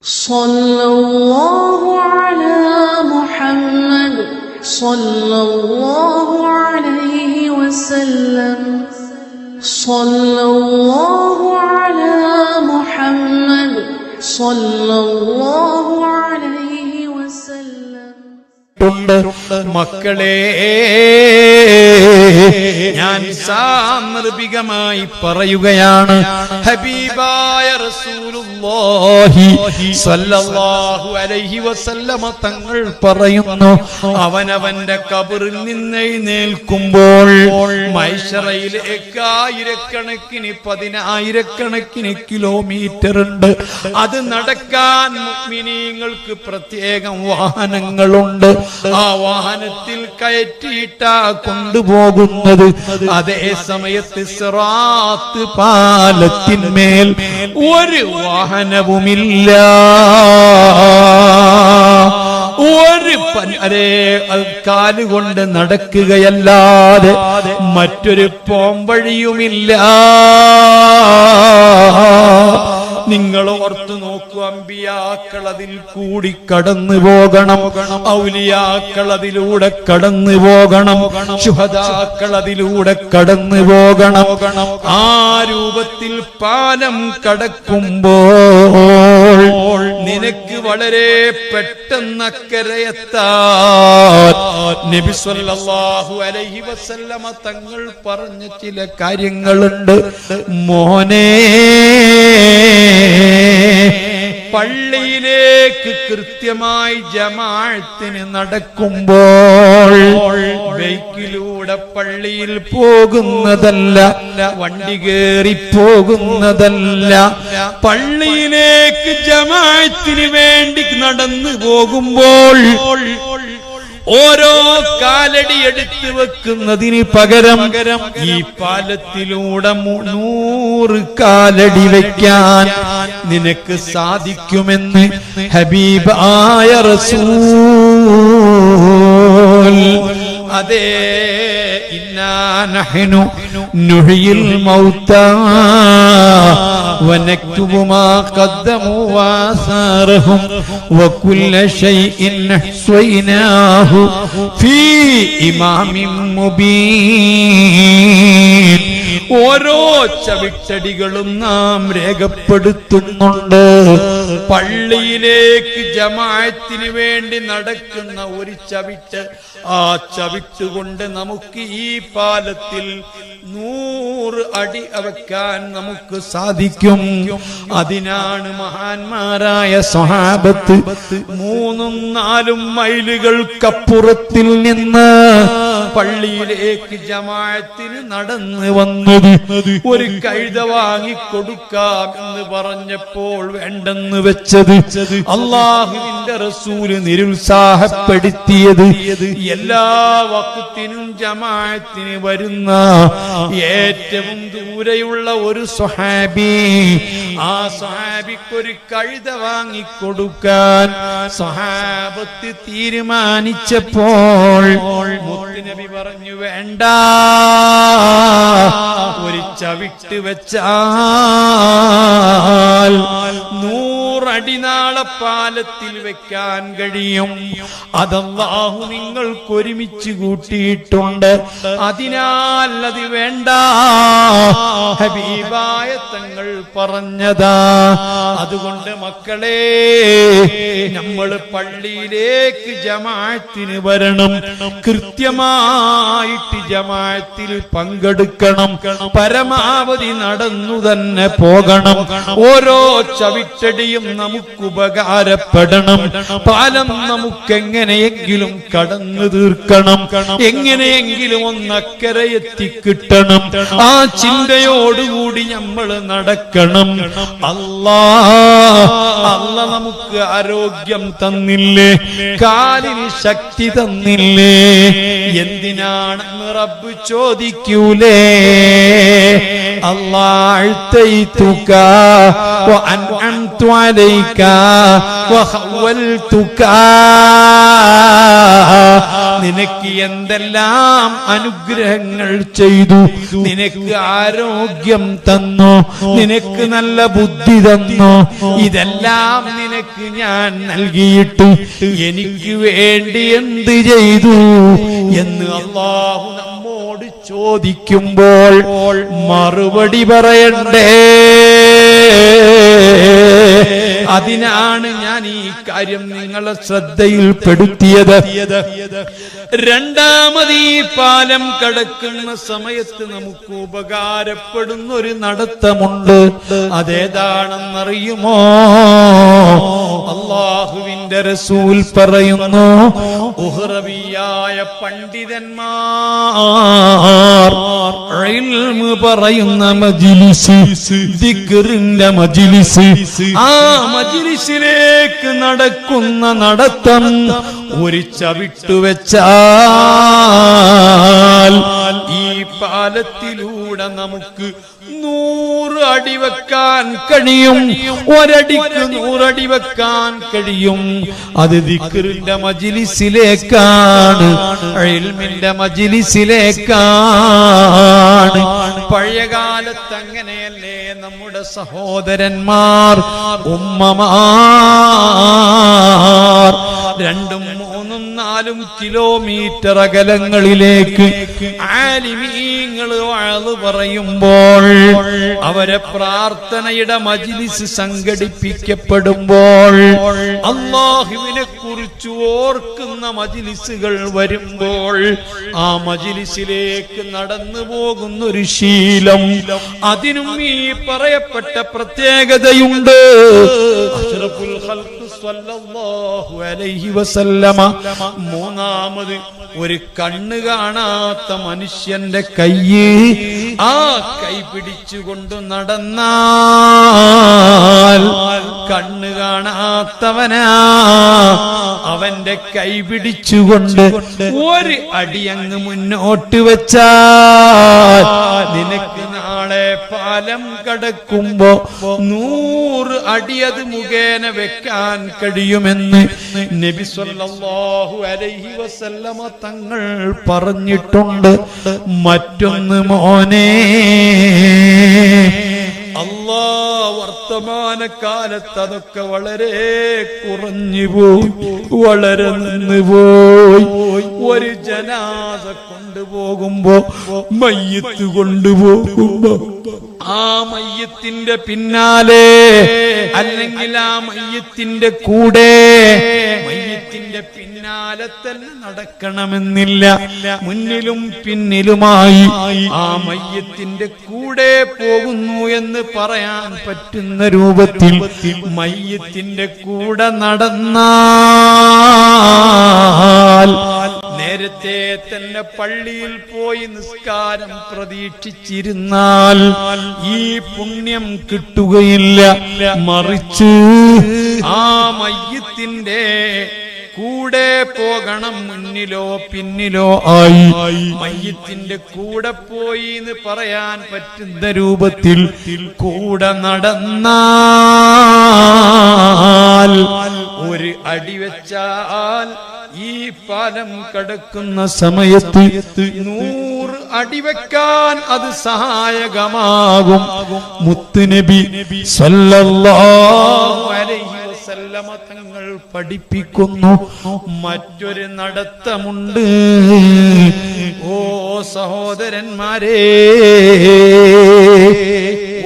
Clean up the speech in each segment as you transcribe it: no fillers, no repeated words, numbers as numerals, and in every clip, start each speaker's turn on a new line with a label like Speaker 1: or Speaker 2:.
Speaker 1: സല്ലല്ലാഹു അലാ മുഹമ്മദ് സല്ലല്ലാഹു അലൈഹി വസല്ലം. സല്ലല്ലാഹു അലാ മുഹമ്മദ് സല്ലല്ലാഹു അലൈഹി വസല്ലം.
Speaker 2: മക്കളെ, ഞാൻ സാന്ദർഭികമായി പറയുകയാണ്. ഹബീബായ റസൂലുള്ളാഹി സ്വല്ലല്ലാഹു അലൈഹി വസല്ലമ തങ്ങൾ പറയുന്നു, അവനവന്റെ ഖബറിൽ നിന്ന് എഴുന്നേൽക്കുമ്പോൾ മഹ്ശറയിലേക്ക് ആയിരക്കണക്കിന് പതിനായിരക്കണക്കിന് കിലോമീറ്റർ ഉണ്ട്. അത് നടക്കാൻ മുഅ്മിനീങ്ങൾക്ക് പ്രത്യേകം വാഹനങ്ങളുണ്ട്. ആ വാഹനത്തിൽ കയറ്റിയിട്ടാ കൊണ്ടുപോകുന്നത്. അതേ സമയത്ത് സിറാത്ത് പാലത്തിന്മേൽ ഒരു വാഹനവുമില്ല. ഒരു കാലുകൊണ്ട് നടക്കുകയല്ലാതെ മറ്റൊരു പോംവഴിയുമില്ല. നിങ്ങൾ ഓർത്തു നോക്കൂ, അമ്പിയാക്കൾ അതിൽ കൂടി കടന്നു പോകണം, ഔലിയാക്കൾ അതിലൂടെ കടന്നു പോകണം, ശുഹദാക്കൾ അതിലൂടെ കടന്നു പോകണം. ആ രൂപത്തിൽ പാലം കടക്കുമ്പോൾ നിനക്ക് വളരെ പെട്ടെന്ന് അക്കരയെത്താൻ നബി സല്ലല്ലാഹു അലൈഹി വസല്ലമ തങ്ങൾ പറഞ്ഞ ചില കാര്യങ്ങളുണ്ട്. മോനെ, പള്ളിയിലേക്ക് കൃത്യമായി ജമാഅത്തിന് നടക്കുമ്പോൾ ബൈക്കിലൂടെ പള്ളിയിൽ പോകുന്നതല്ല, വണ്ടി കേറി പോകുന്നതല്ല. പള്ളിയിലേക്ക് ജമാഅത്തിന് വേണ്ടി നടന്നു പോകുമ്പോൾ ഓരോ കാലടി എടുത്തു വെക്കുന്നതിന് പകരം ഈ പാലത്തിലൂടെ 300 കാലടി വെക്കാൻ നിനക്ക് സാധിക്കുമെന്ന് ഹബീബായ റസൂൽ. അതേ, ഇന്നാ നഹ്നു നുഹ്യിൽ മൗതാ വനക്തുബു മാ ഖദ്ദമു വആസാറഹും വകുല്ല ശൈഇൻ അഹ്സൈനാഹു ഫീ ഇമാമിൻ മുബീൻ. ഓരോ ചവിട്ടടികളും നാം രേഖപ്പെടുത്തുന്നുണ്ട്. പള്ളിയിലേക്ക് ജമാഅത്തിന് വേണ്ടി നടക്കുന്ന ഒരു ചവിട്ട്, ആ ചവിട്ട് കൊണ്ട് നമുക്ക് ഈ പാലത്തിൽ 100 അടി വെക്കാൻ നമുക്ക് സാധിക്കും. അതിനാണ് മഹാന്മാരായ സ്വഹാബത്ത് 3-4 മൈലുകൾക്കപ്പുറത്തിൽ നിന്ന് പള്ളിയിലേക്ക് ജമാഅത്തിന് നടന്നു വന്നത്. ഒരു കഴുത വാങ്ങിക്കൊടുക്കാം എന്ന് പറഞ്ഞപ്പോൾ വേണ്ടെന്ന് വെച്ചത്, അല്ലാഹുവിന്റെ റസൂല് നിരുത്സാഹപ്പെടുത്തിയത്, എല്ലാ വഖത്തിനും ജമാഅത്തിന് വരുന്ന ഏറ്റവും ദൂരെയുള്ള ഒരു സ്വഹാബി, ആ സ്വഹാബിക്കൊരു കഴുത വാങ്ങിക്കൊടുക്കാൻ സ്വഹാബത്ത് തീരുമാനിച്ചപ്പോൾ മുത്തുനബി പറഞ്ഞു, വേണ്ട, ഒരു ചവിട്ട് വെച്ചാൽ 100 അടി നാളെ പാലത്തിൽ വെക്കാൻ കഴിയും. അതല്ലാഹു നിങ്ങൾക്ക് ഒരുമിച്ച് കൂട്ടിയിട്ടുണ്ട്. അതിനാൽ അത് വേണ്ട, ഹബീബായ തങ്ങൾ പറഞ്ഞതാ. അതുകൊണ്ട് മക്കളെ, നമ്മൾ പള്ളിയിലേക്ക് ജമാഅത്തിന് വരണം, കൃത്യമായിട്ട് ജമാഅത്തിൽ പങ്കെടുക്കണം, പരമാവധി നടന്നു തന്നെ പോകണം. ഓരോ ചവിട്ടടിയും നമുക്ക് ഉപകാരപ്പെടണം. പാലം നമുക്ക് എങ്ങനെയെങ്കിലും കടന്നു തീർക്കണം, എങ്ങനെയെങ്കിലും ഒന്നക്കരെ എത്തിക്കിട്ടണം. ആ ചിന്തയോടുകൂടി നമ്മൾ നടക്കണം. അല്ലാഹ് നമുക്ക് ആരോഗ്യം തന്നില്ലേ, കാലിന് ശക്തി തന്നില്ലേ, എന്തിനാണെന്ന് റബ്ബ് ചോദിക്കൂലേ? അല്ലാഹ് വഅൻഅംതു അലൈക വഖവൽതുക, നിനക്ക് എന്തെല്ലാം അനുഗ്രഹങ്ങൾ ചെയ്തു, നിനക്ക് ആരോഗ്യം തന്നു, നിനക്ക് നല്ല ബുദ്ധി തന്നു, ഇതെല്ലാം നിനക്ക് ഞാൻ നൽകിയിട്ട് എനിക്ക് വേണ്ടി എന്ത് ചെയ്തു എന്ന് അല്ലാഹു നമ്മോട് ചോദിക്കുമ്പോൾ മറുപടി പറയണ്ടേ? അതിനാണ് ഞാൻ ഈ കാര്യം നിങ്ങളെ ശ്രദ്ധയിൽപ്പെടുത്തിയത്. രണ്ടാമത് ഈ പാലം കടക്കുന്ന സമയത്ത് നമുക്ക് ഉപകാരപ്പെടുന്ന ഒരു നടത്തമുണ്ട്. അതേതാണെന്നറിയുമോ? അല്ലാഹുവിന്റെ റസൂൽ പറയുന്നു, ഉഹ്റവിയായ പണ്ഡിതന്മാർ ഇൽമു പറയുന്ന മജ്ലിസ്, ദിക്റിന്റെ മജ്ലിസ്, ആ മജ്ലിസിലേക്ക് നടക്കുന്ന നടത്തം ഒരു ചവിട്ടു വെച്ചാൽ ഈ പാലത്തിലൂടെ നമുക്ക് 100 അടി വെക്കാൻ കഴിയും. ഒരടിക്ക് 100 അടി വെക്കാൻ കഴിയും. അത് ദിക്റിന്റെ മജ്ലിസിലേക്കാണ്, ഇൽമിന്റെ മജ്ലിസിലേക്കാണ്. പഴയകാലത്ത് അങ്ങനെയല്ലേ നമ്മുടെ സഹോദരന്മാർ, ഉമ്മമാർ 2, 3, 4 കിലോമീറ്റർ അകലങ്ങളിലേക്ക് ആലിമീങ്ങൾ വഅദ് പറയുമ്പോൾ, അവരെ പ്രാർത്ഥനയുടെ മജ്ലിസ് സംഘടിപ്പിക്കപ്പെടുമ്പോൾ, അല്ലാഹുവിനെ കുറിച്ച് ഓർക്കുന്ന മജ്ലിസുകൾ വരുമ്പോൾ ആ മജ്ലിസിലേക്ക് നടന്നു പോകുന്ന ഒരു ശീലം, അതിനും ഈ പറയപ്പെട്ട പ്രത്യേകതയുണ്ട്. അഷ്റഫുൽ ഖൽഖ് സ്വല്ലല്ലാഹു അലൈഹി വസല്ലമ മൂന്നാമത് ഒരു കണ്ണ് കാണാത്ത മനുഷ്യന്റെ കയ്യ്, ആ കൈ പിടിച്ചുകൊണ്ട് നടന്നാൽ കണ്ണ് കാണാത്തവനാ, അവന്റെ കൈ പിടിച്ചുകൊണ്ട് ഒരു അടി അങ്ങ് മുന്നോട്ട് വെച്ചാൽ നിനക്ക് നാളെ പാലം കടക്കുമ്പോ 100 അടി അത് മുഖേന വെക്കാൻ കഴിയുമെന്ന് നബി സല്ലല്ലാഹു അലൈഹി വസല്ലമ തങ്ങൾ പറഞ്ഞിട്ടുണ്ട്. മറ്റൊന്ന് മോനെ, വർത്തമാനകാലത്ത് അതൊക്കെ വളരെ കുറഞ്ഞു പോയി, വളരെ നിന്നുപോയി. ഒരു ജനാസ കൊണ്ടുപോകുമ്പോ, മയ്യത്ത് കൊണ്ടുപോകുമ്പോ ആ മയ്യത്തിന്റെ പിന്നാലെ അല്ലെങ്കിൽ ആ മയ്യത്തിന്റെ കൂടെ, മയ്യത്തിന്റെ പിന്നാലെ തന്നെ നടക്കണമെന്നില്ല, മുന്നിലും പിന്നിലുമായി ആ മയ്യത്തിന്റെ കൂടെ പോകുന്നു എന്ന് പറയാൻ പറ്റുന്ന രൂപത്തിൽ മയ്യത്തിന്റെ കൂടെ നടന്നാൽ, നേരത്തെ തന്നെ പള്ളിയിൽ പോയി നിസ്കാരം പ്രതീക്ഷിച്ചിരുന്നാൽ ഈ പുണ്യം കിട്ടുകയില്ല. മറിച്ച് ആ മയ്യത്തിന്റെ കൂടെ പോകണം, മുന്നിലോ പിന്നിലോ ആയി മയ്യത്തിന്റെ കൂടെ പോയി എന്ന് പറയാൻ പറ്റുന്ന രൂപത്തിൽ കൂടെ നടന്നാൽ, ഒരു അടി വെച്ചാൽ ഈ പാലം കടക്കുന്ന സമയത്ത് 100 അടി വെക്കാൻ അത് സഹായകമാകും. മുത്തുനബി സല്ലല്ലാഹു അലൈഹി വസല്ലമ തങ്ങൾ പഠിപ്പിക്കുന്നു. മറ്റൊരു നടത്തമുണ്ട്. ഓ സഹോദരന്മാരെ,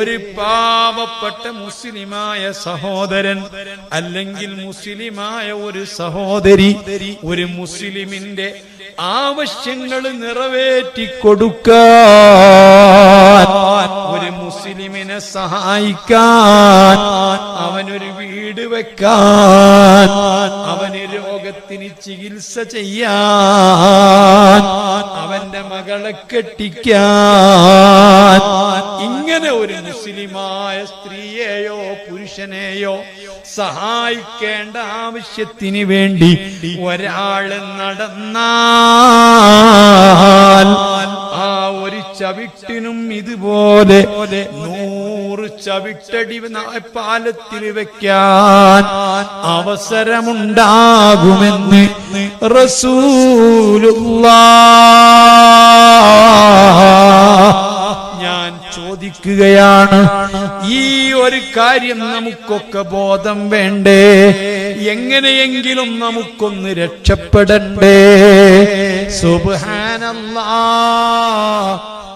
Speaker 2: ഒരു പാവപ്പെട്ട മുസ്ലിമായ സഹോദരൻ അല്ലെങ്കിൽ മുസ്ലിമായ ഒരു സഹോദരി ഒരു മുസ്ലിമിന്റെ ആവശ്യങ്ങൾ നിറവേറ്റിക്കൊടുക്കാൻ, ഒരു മുസ്ലിമിനെ സഹായിക്കാൻ, അവനൊരു വീട് വെക്കാൻ, അവന് രോഗത്തിന് ചികിത്സ ചെയ്യാൻ, അവന്റെ മകളെ കെട്ടിക്കാൻ, ഇങ്ങനെ ഒരു മുസ്ലിമായ സ്ത്രീയെയോ പുരുഷനെയോ സഹായിക്കേണ്ട ആവശ്യത്തിന് വേണ്ടി ഒരാള് നടന്നാൽ ആ ഒരു ചവിട്ടിനും ഇതുപോലെ 100 ചവിട്ടടി പാലത്തിൽ വെക്കാൻ അവസരമുണ്ടാകുമെന്ന് റസൂലുള്ളാഹ്. ഞാൻ ചോദിക്കുകയാണ്, ഈ ഒരു കാര്യം നമുക്കൊക്കെ ബോധം വേണ്ടേ? എങ്ങനെയെങ്കിലും നമുക്കൊന്ന് രക്ഷപ്പെടണ്ടേ? സുബ്ഹാനല്ലാഹ്,